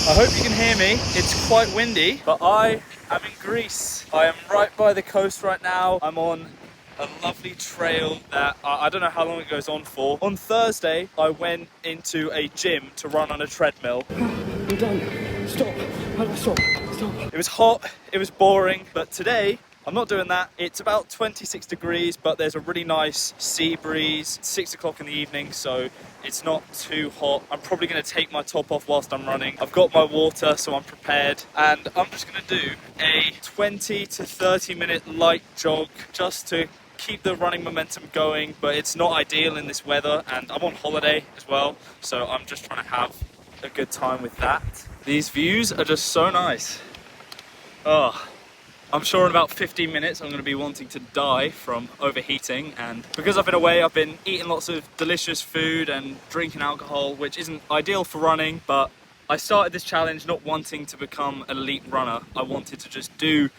I hope you can hear me. It's quite windy, but I am in Greece. I am right by the coast right now. I'm on a lovely trail that I don't know how long it goes on for. On Thursday, I went into a gym to run on a treadmill. I'm done. Stop. How do I stop? Stop. It was hot, it was boring, but today, I'm not doing that. It's about 26 degrees, but there's a really nice sea breeze. It's 6 o'clock in the evening, so it's not too hot. I'm probably gonna take my top off whilst I'm running. I've got my water, so I'm prepared. And I'm just gonna do a 20 to 30 minute light jog just to keep the running momentum going, but it's not ideal in this weather, and I'm on holiday as well, so I'm just trying to have a good time with that. These views are just so nice. Oh. I'm sure in about 15 minutes I'm going to be wanting to die from overheating, and because I've been away I've been eating lots of delicious food and drinking alcohol, which isn't ideal for running, but I started this challenge not wanting to become an elite runner. I wanted to just do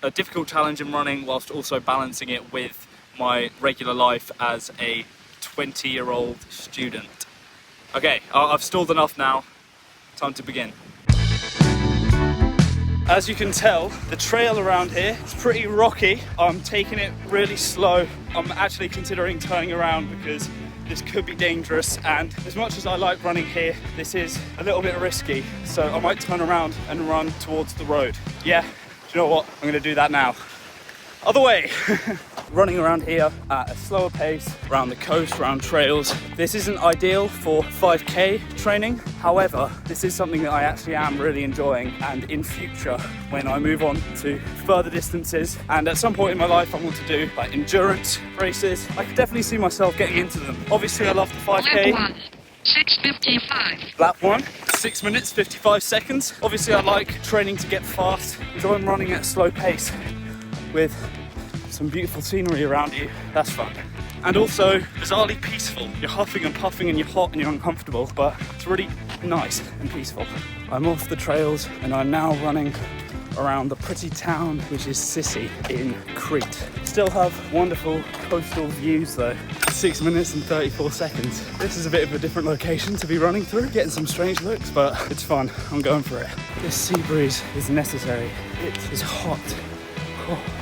a difficult challenge in running whilst also balancing it with my regular life as a 20-year-old student. Okay, I've stalled enough now. Time to begin. As you can tell, the trail around here is pretty rocky. I'm taking it really slow. I'm actually considering turning around because this could be dangerous, and as much as I like running here, this is a little bit risky, so I might turn around and run towards the road. Yeah, do you know what? I'm gonna do that now. Other way. Running around here at a slower pace, around the coast, around trails. This isn't ideal for 5K training. However, this is something that I actually am really enjoying, and in future, when I move on to further distances, and at some point in my life I want to do like endurance races, I could definitely see myself getting into them. Obviously I love the 5K. Lap 1, 6:55. Lap 1, 6 minutes, 55 seconds. Obviously I like training to get fast, enjoying running at a slow pace with some beautiful scenery around you. That's fun. And also bizarrely peaceful. You're huffing and puffing and you're hot and you're uncomfortable, but it's really nice and peaceful. I'm off the trails and I'm now running around the pretty town which is Sissi in Crete. Still have wonderful coastal views though. 6 minutes and 34 seconds. This is a bit of a different location to be running through, getting some strange looks, but it's fun. I'm going for it. This sea breeze is necessary. It is hot.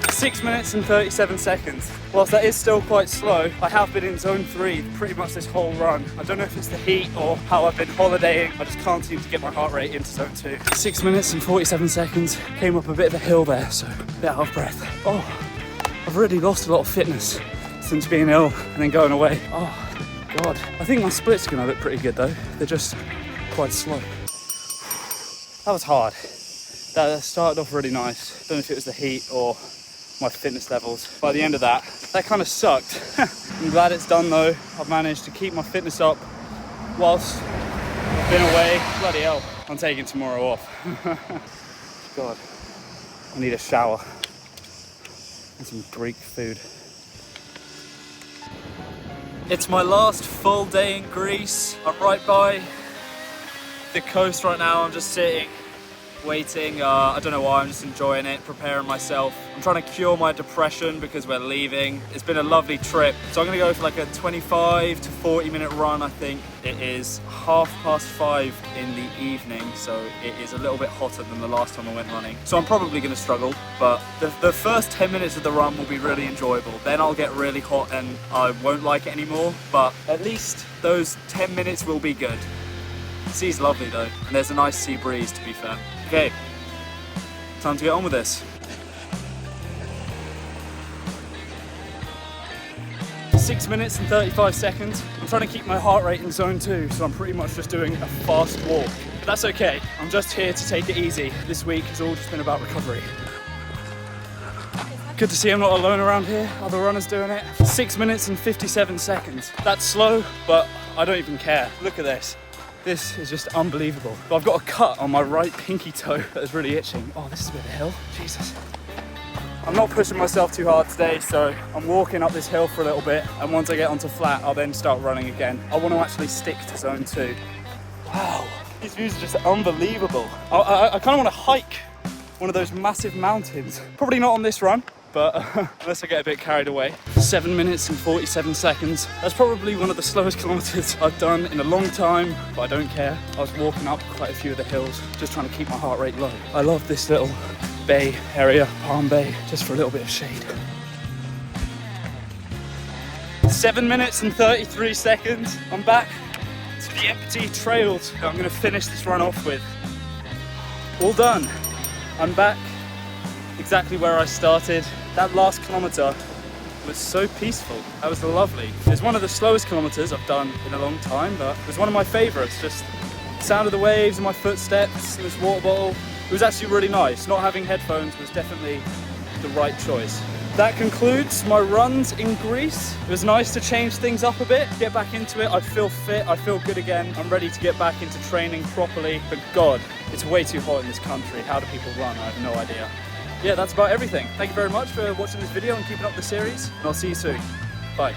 6 minutes and 37 seconds. Whilst that is still quite slow, I have been in zone 3 pretty much this whole run. I don't know if it's the heat or how I've been holidaying. I just can't seem to get my heart rate into zone 2. 6 minutes and 47 seconds. Came up a bit of a hill there, so a bit out of breath. Oh, I've really lost a lot of fitness since being ill and then going away. Oh, God. I think my split's gonna look pretty good though. They're just quite slow. That was hard. That started off really nice. Don't know if it was the heat or my fitness levels. By the end of that kind of sucked. I'm glad it's done though. I've managed to keep my fitness up whilst I've been away. Bloody hell. I'm taking tomorrow off. God, I need a shower and some Greek food. It's my last full day in Greece. I'm right by the coast right now. I'm just sitting, waiting. I don't know why, I'm just enjoying it, preparing myself. I'm trying to cure my depression because we're leaving. It's been a lovely trip. So I'm gonna go for like a 25 to 40 minute run, I think. It is 5:30 in the evening, so it is a little bit hotter than the last time I went running. So I'm probably gonna struggle, but the first 10 minutes of the run will be really enjoyable. Then I'll get really hot and I won't like it anymore, but at least those 10 minutes will be good. The sea's lovely though, and there's a nice sea breeze to be fair. Okay, time to get on with this. 6 minutes and 35 seconds. I'm trying to keep my heart rate in zone 2, so I'm pretty much just doing a fast walk. But that's okay, I'm just here to take it easy. This week has all just been about recovery. Good to see I'm not alone around here, other runners doing it. 6 minutes and 57 seconds. That's slow, but I don't even care. Look at this. This is just unbelievable. But I've got a cut on my right pinky toe that is really itching. Oh, this is a bit of a hill. Jesus. I'm not pushing myself too hard today, so I'm walking up this hill for a little bit, and once I get onto flat, I'll then start running again. I want to actually stick to zone 2. Wow, these views are just unbelievable. I kind of want to hike one of those massive mountains. Probably not on this run, but unless I get a bit carried away. 7 minutes and 47 seconds. That's probably one of the slowest kilometers I've done in a long time, but I don't care. I was walking up quite a few of the hills, just trying to keep my heart rate low. I love this little bay area, Palm Bay, just for a little bit of shade. 7 minutes and 33 seconds. I'm back to the empty trails that I'm going to finish this run off with. All done. I'm back exactly where I started. That last kilometer was so peaceful. That was lovely. It was one of the slowest kilometers I've done in a long time, but it was one of my favorites. Just the sound of the waves and my footsteps and this water bottle. It was actually really nice. Not having headphones was definitely the right choice. That concludes my runs in Greece. It was nice to change things up a bit, get back into it. I feel fit, I feel good again. I'm ready to get back into training properly. But God, it's way too hot in this country. How do people run? I have no idea. Yeah, that's about everything. Thank you very much for watching this video and keeping up the series, and I'll see you soon. Bye.